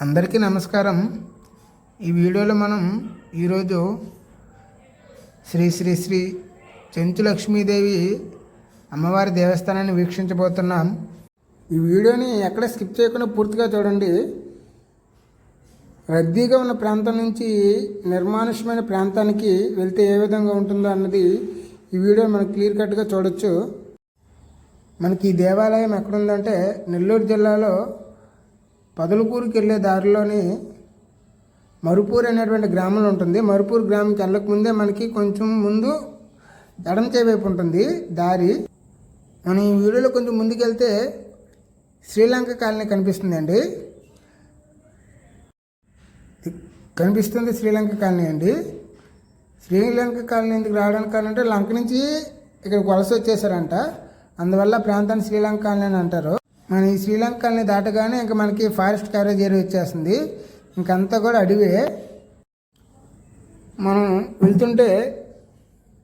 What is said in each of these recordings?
అందరికీ నమస్కారం. ఈ వీడియోలో మనం ఈరోజు శ్రీ శ్రీ శ్రీ చెంచు లక్ష్మీదేవి అమ్మవారి దేవస్థానాన్ని వీక్షించబోతున్నాం. ఈ వీడియోని ఎక్కడ స్కిప్ చేయకుండా పూర్తిగా చూడండి. రద్దీగా ఉన్న ప్రాంతం నుంచి నిర్మానుష్యమైన ప్రాంతానికి వెళ్తే ఏ విధంగా ఉంటుందో అన్నది ఈ వీడియో మనకు క్లియర్ కట్గా చూడొచ్చు. మనకి ఈ దేవాలయం ఎక్కడుందంటే నెల్లూరు జిల్లాలో పదలకూరుకి వెళ్ళే దారిలోని మరుపూర్ అనేటువంటి గ్రామంలో ఉంటుంది. మరుపూర్ గ్రామంకి వెళ్ళక ముందే మనకి కొంచెం ముందు ఎడమ వైపు ఉంటుంది దారి. మనం ఈ వీడియోలో కొంచెం ముందుకెళ్తే శ్రీలంక కాలనీ కనిపిస్తుందండి. కనిపిస్తుంది శ్రీలంక కాలనీ అండి. శ్రీలంక కాలనీ ఎందుకు రావడానికి కారణం లంక నుంచి ఇక్కడికి వలస వచ్చేసారంట. అందువల్ల ప్రాంతాన్ని శ్రీలంక కాలనీ అని అంటారు. మన ఈ శ్రీలంక కాలనీ దాటగానే ఇంకా మనకి ఫారెస్ట్ కవరేజ్ ఏరియా వచ్చేస్తుంది. ఇంకంతా కూడా అడవే. మనం వెళ్తుంటే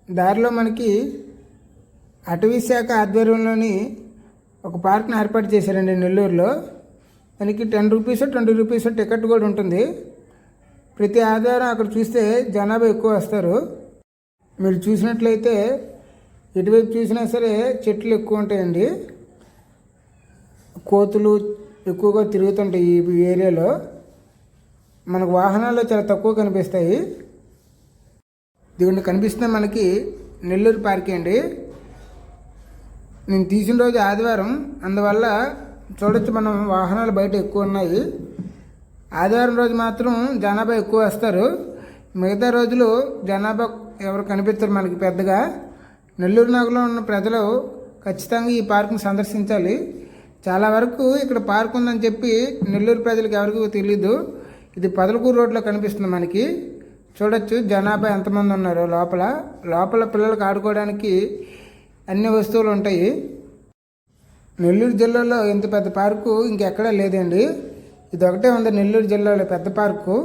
దారిలో మనకి అటవీ శాఖ ఆధ్వర్యంలోని ఒక పార్క్ని ఏర్పాటు చేశారండి నెల్లూరులో. దానికి 10 రూపీస్ 20 రూపీస్ టికెట్ కూడా ఉంటుంది. ప్రతి ఆదివారం అక్కడ చూస్తే జనాభా ఎక్కువ వస్తారు. మీరు చూసినట్లయితే ఎటువైపు చూసినా సరే చెట్లు ఎక్కువ ఉంటాయండి. కోతులు ఎక్కువగా తిరుగుతుంటాయి ఈ ఏరియాలో. మనకు వాహనాల్లో చాలా తక్కువ కనిపిస్తాయి. దీన్ని కనిపిస్తున్న మనకి నెల్లూరు పార్కే అండి. నేను తీసిన రోజు ఆదివారం, అందువల్ల చూడొచ్చు మనం వాహనాలు బయట ఎక్కువ ఉన్నాయి. ఆదివారం రోజు మాత్రం జనాభా ఎక్కువ వస్తారు. మిగతా రోజులు జనాభా ఎవరు కనిపించరు మనకి పెద్దగా. నెల్లూరు నగరంలో ఉన్న ప్రజలు ఖచ్చితంగా ఈ పార్క్ని సందర్శించాలి. చాలా వరకు ఇక్కడ పార్క్ ఉందని చెప్పి నెల్లూరు ప్రజలకు ఎవరికీ తెలీదు. ఇది పదలకూరు రోడ్లో కనిపిస్తుంది మనకి. చూడొచ్చు జనాభా ఎంతమంది ఉన్నారో. లోపల పిల్లలకు ఆడుకోవడానికి అన్ని వస్తువులు ఉంటాయి. నెల్లూరు జిల్లాలో ఇంత పెద్ద పార్కు ఇంకెక్కడా లేదండి. ఇది ఒకటే ఉంది నెల్లూరు జిల్లాలో పెద్ద పార్కు.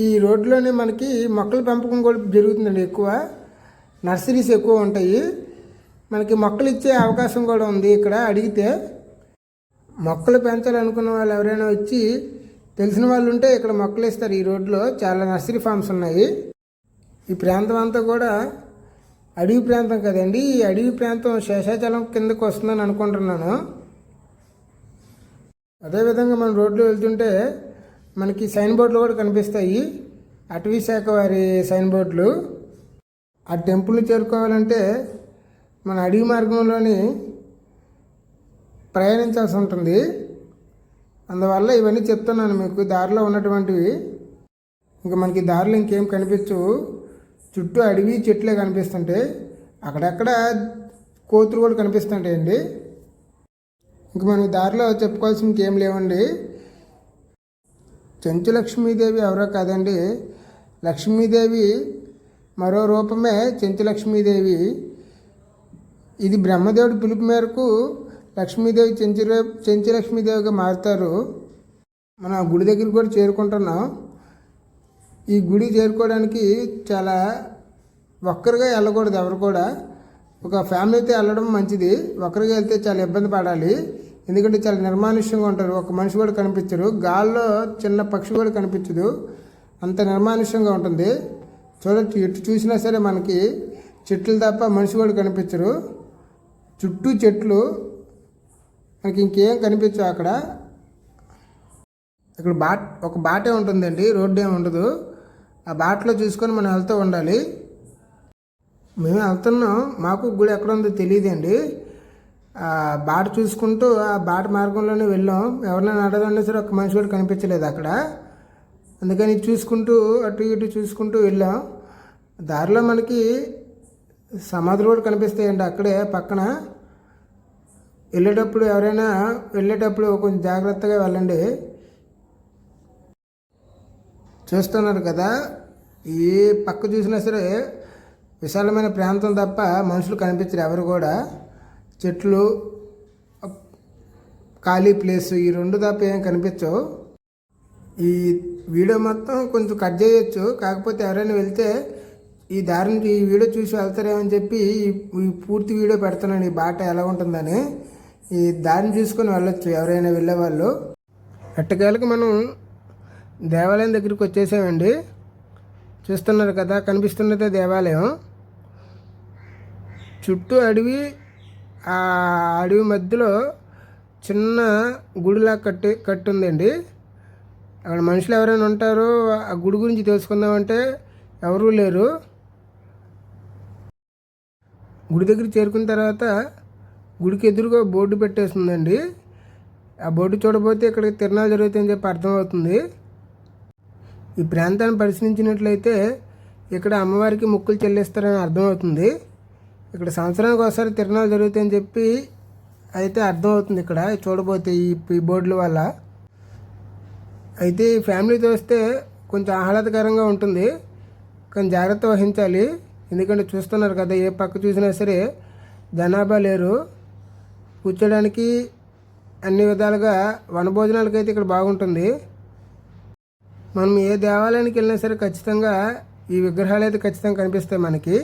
ఈ రోడ్లోనే మనకి మొక్కల పెంపకం కూడా జరుగుతుందండి. ఎక్కువ నర్సరీస్ ఎక్కువ ఉంటాయి. మనకి మొక్కలు ఇచ్చే అవకాశం కూడా ఉంది. ఇక్కడ అడిగితే మొక్కలు పెంచాలనుకున్న వాళ్ళు ఎవరైనా వచ్చి తెలిసిన వాళ్ళు ఉంటే ఇక్కడ మొక్కలు ఇస్తారు. ఈ రోడ్లో చాలా నర్సరీ ఫామ్స్ ఉన్నాయి. ఈ ప్రాంతం అంతా కూడా అడవి ప్రాంతం కదండి. ఈ అడవి ప్రాంతం శేషాచలం కిందకు వస్తుందని అనుకుంటున్నాను. అదేవిధంగా మనం రోడ్లో వెళ్తుంటే మనకి సైన్ బోర్డులు కూడా కనిపిస్తాయి. అటవీ శాఖ వారి సైన్ బోర్డులు. ఆ టెంపుల్ని చేరుకోవాలంటే మన అడవి మార్గంలోని ప్రయాణించాల్సి ఉంటుంది. అందువల్ల ఇవన్నీ చెప్తున్నాను మీకు. దారిలో ఉన్నటువంటివి ఇంకా మనకి దారిలో ఇంకేం కనిపించవు. చుట్టూ అడవి చెట్లే కనిపిస్తుంటాయి. అక్కడక్కడ కోతులు కూడా కనిపిస్తుంటాయండి. ఇంక మనం దారిలో చెప్పుకోవాల్సిన ఇంకేం లేవండి. చెంచు లక్ష్మీదేవి ఎవరో కాదండి, లక్ష్మీదేవి మరో రూపమే చెంచు లక్ష్మీదేవి. ఇది బ్రహ్మదేవుడి పిలుపు మేరకు లక్ష్మీదేవి చెంచు లక్ష్మీదేవిగా మారుతారు. మనం ఆ గుడి దగ్గరికి కూడా చేరుకుంటున్నాం. ఈ గుడి చేరుకోవడానికి చాలా ఒక్కరిగా వెళ్ళకూడదు. ఎవరు కూడా ఒక ఫ్యామిలీతో వెళ్ళడం మంచిది. ఒక్కరిగా వెళ్తే చాలా ఇబ్బంది పడాలి. ఎందుకంటే చాలా నిర్మానుష్యంగా ఉంటారు. ఒక మనిషి కూడా కనిపించరు. గాల్లో చిన్న పక్షి కూడా కనిపించదు. అంత నిర్మానుష్యంగా ఉంటుంది. చూడొచ్చు, ఎటు చూసినా సరే మనకి చెట్లు తప్ప మనిషి కూడా కనిపించరు. చుట్టూ చెట్లు, మనకి ఇంకేం కనిపించవు. అక్కడ ఒక బాటే ఉంటుందండి, రోడ్డు ఏమి ఉండదు. ఆ బాటలో చూసుకొని మనం వెళ్తూ ఉండాలి. మేము వెళ్తున్నాం, మాకు గుడి ఎక్కడ ఉందో తెలియదండి. ఆ బాట చూసుకుంటూ ఆ బాట మార్గంలోనే వెళ్ళాం. ఎవరినైనా అడగండి సరే ఒక మనిషి కూడా కనిపించలేదు అక్కడ. అందుకని చూసుకుంటూ అటు ఇటు చూసుకుంటూ వెళ్ళాం. దారిలో మనకి సమాధులు కూడా కనిపిస్తాయండి అక్కడే పక్కన. వెళ్ళేటప్పుడు కొంచెం జాగ్రత్తగా వెళ్ళండి. చూస్తున్నారు కదా, ఏ పక్క చూసినా సరే విశాలమైన ప్రాంతం తప్ప మనుషులు కనిపించరు ఎవరు కూడా. చెట్లు, ఖాళీ ప్లేస్, ఈ రెండు తప్ప ఏం కనిపించవు. ఈ వీడియో మొత్తం కొంచెం కట్ చేయొచ్చు. కాకపోతే ఎవరైనా వెళ్తే ఈ దారి నుంచి ఈ వీడియో చూసి వెళ్తారేమని చెప్పి ఈ పూర్తి వీడియో పెడుతున్నాను. ఈ బాట ఎలా ఉంటుందని ఈ దారిని చూసుకొని వెళ్ళొచ్చు ఎవరైనా వెళ్ళేవాళ్ళు. ఎట్టకేలకు మనం దేవాలయం దగ్గరికి వచ్చేసామండి. చూస్తున్నారు కదా, కనిపిస్తున్నదే దేవాలయం. చుట్టూ అడవి, ఆ అడవి మధ్యలో చిన్న గుడిలా కట్టుందండి. అక్కడ మనుషులు ఎవరైనా ఉంటారో ఆ గుడి గురించి తెలుసుకుందామంటే ఎవరూ లేరు. గుడి దగ్గర చేరుకున్న తర్వాత గుడికి ఎదురుగా బోర్డు పెట్టేస్తుందండి. ఆ బోర్డు చూడబోతే ఇక్కడ తిరణాలు జరుగుతాయని చెప్పి అర్థమవుతుంది. ఈ ప్రాంతాన్ని పరిశీలించినట్లయితే ఇక్కడ అమ్మవారికి మొక్కులు చెల్లిస్తారని అర్థమవుతుంది. ఇక్కడ సంవత్సరానికి ఒకసారి తిరణాలు జరుగుతాయని చెప్పి అయితే అర్థమవుతుంది ఇక్కడ చూడబోతే ఈ బోర్డుల వల్ల. అయితే ఈ ఫ్యామిలీతో వస్తే కొంచెం ఆహ్లాదకరంగా ఉంటుంది, కానీ జాగ్రత్త వహించాలి. ఎందుకంటే చూస్తున్నారు కదా, ఏ పక్క చూసినా సరే జనాభా లేరు. కూర్చోడానికి అన్ని విధాలుగా వనభోజనాలకైతే ఇక్కడ బాగుంటుంది. మనం ఏ దేవాలయానికి వెళ్ళినా సరే ఖచ్చితంగా ఈ విగ్రహాలు అయితే ఖచ్చితంగా కనిపిస్తాయి మనకి.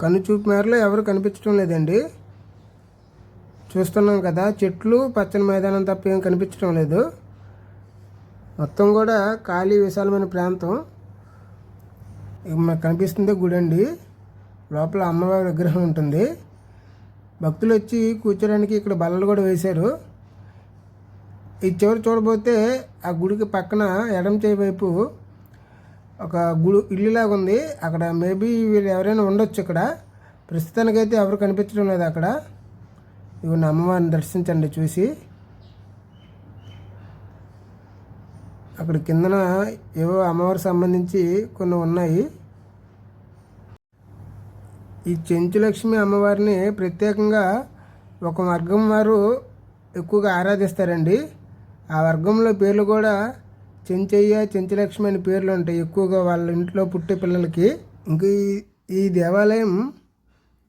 కనుచూపు మేరలో ఎవరు కనిపించడం లేదండి. చూస్తున్నాం కదా, చెట్లు, పచ్చని మైదానం తప్ప ఏం కనిపించడం లేదు. మొత్తం కూడా ఖాళీ విశాలమైన ప్రాంతం. మనకు కనిపిస్తుంది గుడి అండి. లోపల అమ్మవారి విగ్రహం ఉంటుంది. భక్తులు వచ్చి కూర్చోడానికి ఇక్కడ బల్లలు కూడా వేశారు. ఈ చివరి చూడబోతే ఆ గుడికి పక్కన ఎడమ చేయి వైపు ఒక ఇల్లులాగా ఉంది. అక్కడ మేబీ వీళ్ళు ఎవరైనా ఉండొచ్చు. ఇక్కడ ప్రస్తుతానికైతే ఎవరు కనిపించడం లేదు అక్కడ. ఇవన్నీ అమ్మవారిని దర్శించండి చూసి. అక్కడ కిందన ఏవో అమ్మవారికి సంబంధించి కొన్ని ఉన్నాయి. ఈ చెంచులక్ష్మి అమ్మవారిని ప్రత్యేకంగా ఒక వర్గం వారు ఎక్కువగా ఆరాధిస్తారండి. ఆ వర్గంలో పేర్లు కూడా చెంచయ్య, చెంచులక్ష్మి అనే పేర్లు ఉంటాయి ఎక్కువగా వాళ్ళ ఇంట్లో పుట్టే పిల్లలకి. ఇంక ఈ దేవాలయం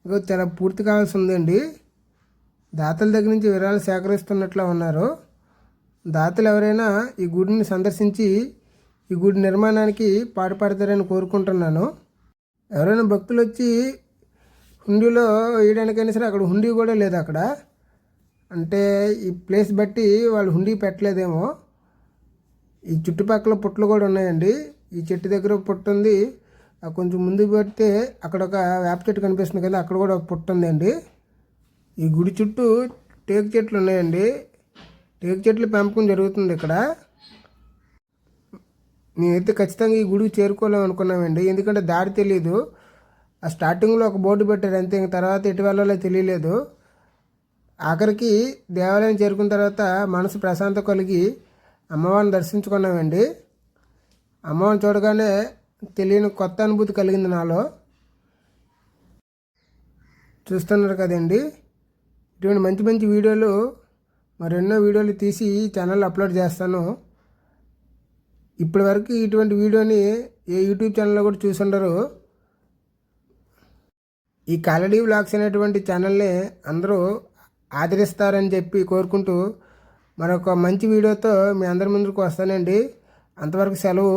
ఇంకా చాలా పూర్తి కావాల్సి ఉందండి. దాతల దగ్గర నుంచి విరాళాలు సేకరిస్తున్నట్లు ఉన్నారు. దాతలు ఎవరైనా ఈ గుడిని సందర్శించి ఈ గుడి నిర్మాణానికి పాటుపడతారని కోరుకుంటున్నాను. ఎవరైనా భక్తులు వచ్చి హుండీలో వేయడానికైనా సరే అక్కడ హుండీ కూడా లేదు అక్కడ. అంటే ఈ ప్లేస్ బట్టి వాళ్ళు హుండీ పెట్టలేదేమో. ఈ చుట్టుపక్కల పుట్టలు కూడా ఉన్నాయండి. ఈ చెట్టు దగ్గర పుట్ట ఉంది. కొంచెం ముందుకు పెడితే అక్కడ ఒక వేప చెట్టు కనిపిస్తుంది కదా, అక్కడ కూడా ఒక పుట్ట ఉందండి. ఈ గుడి చుట్టూ టేకు చెట్లు ఉన్నాయండి. టేకు చెట్లు పెంపకం జరుగుతుంది ఇక్కడ. నేనైతే ఖచ్చితంగా ఈ గుడికి చేరుకోలేము అనుకున్నామండి. ఎందుకంటే దారి తెలియదు. ఆ స్టార్టింగ్లో ఒక బోర్డు పెట్టారు అంతే, ఇంక తర్వాత ఎటు వెళ్ళాలో తెలియలేదు. ఆఖరికి దేవాలయం చేరుకున్న తర్వాత మనసు ప్రశాంతత కలిగి అమ్మవారిని దర్శించుకున్నామండి. అమ్మవారిని చూడగానే తెలియని కొత్త అనుభూతి కలిగింది నాలో. చూస్తున్నారు కదండి, ఇటువంటి మంచి మంచి వీడియోలు మరెన్నో వీడియోలు తీసి ఛానల్లో అప్లోడ్ చేస్తాను. ఇప్పటి వరకు ఇటువంటి వీడియోని ఏ యూట్యూబ్ ఛానల్లో కూడా చూసి ఉండరు. ఈ కాలడీ వ్లాగ్స్ అనేటువంటి ఛానల్ని అందరూ ఆదరిస్తారని చెప్పి కోరుకుంటూ మరొక మంచి వీడియోతో మీ అందరి ముందుకు వస్తానండి. అంతవరకు సెలవు.